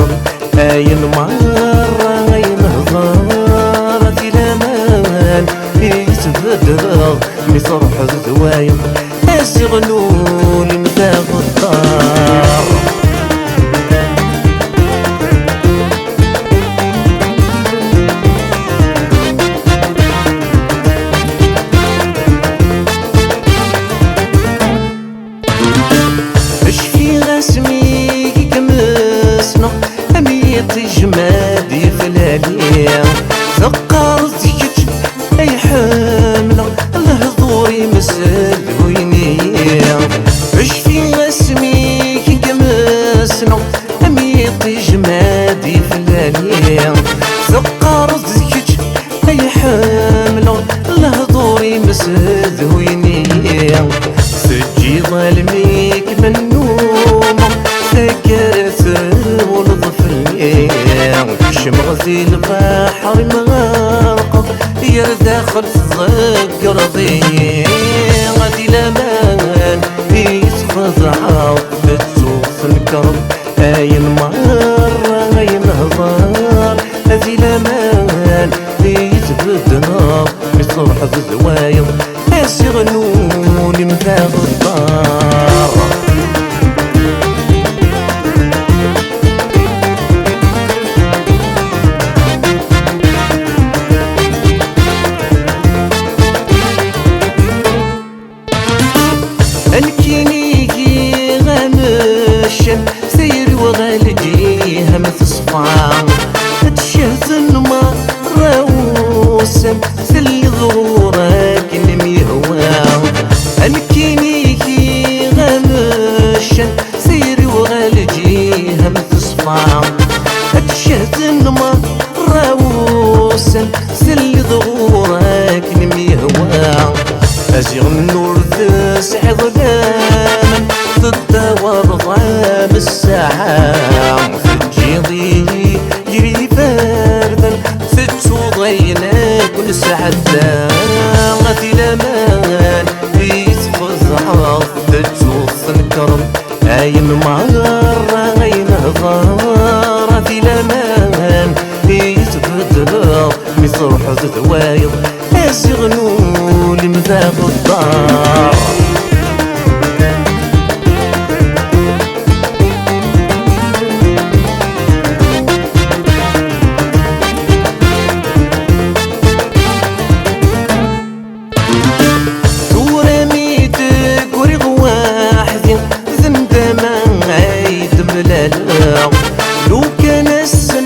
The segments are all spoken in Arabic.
نكرم أي مرة أي نهضر في الأمان يتبدل مصرح الزوايا أشغلوا لي مداغ الدار. اشفي غاسمي كمسنا أميت جمادي في العليا ثقار زيك أي حاملة الهضور يمسل وينيا. اشفي غاسمي كمسنا أميت جمادي في العليا ثقار زيك أي حاملة الهضور يمسل وينيا. سجي ظالميك من نومه سكرت والظفلية شمغزي البحر مغرقه يرداخل في الضيق غادي الأمان يتفضع بتشوف الكرم أي مرة أي نهضر هذي الأمان يتبدنا بصرح الزوايا يشغلوا لي مذاق الدار. الكينيكي غامشن سير وغالجي هم تصفى تشهد النمر روسم سلي ظهورك نمي هواه. الكينيكي غامشن سير وغالجي هم تصفى تشهد النمر روسم سلي ظهورك نمي هواه. أزيغ النور تسعد ظلاما تدور ضام الساعة تجيضي يري فردا فتو ضينا كل ساعة غادي الأمان يتفزع تشوف الكرم أي مرة أي نهضر غادي الأمان يتبدل مصرح الزوايا يشغلوا لي مذاق الدار. تورميتك وريغ واحد زندما عيد بلالا لو كان السن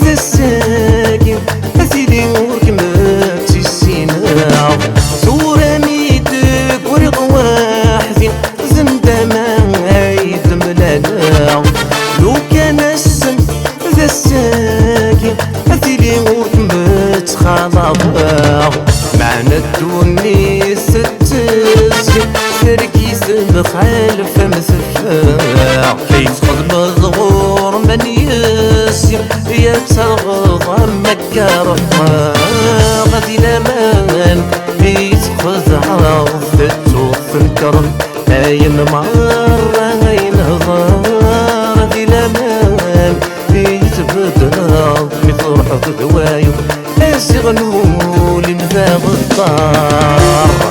ذا الساكن أسيدي وركمت السينا. تورميتك وريغ واحد زندما عيد بلالا لو كان السن ذا الساكن أسيدي وركمت خلاص. معنى الدوني ستسكن سركي بخالف مسفاع كي تخدم الظهور من يسير يتغضى مكارفا غادي الأمان يتخزع تشوف الكرم أي مرة أي نهضر غادي الأمان يتبدل مصرح الزوايا يشغلوا لي مذاق الدار.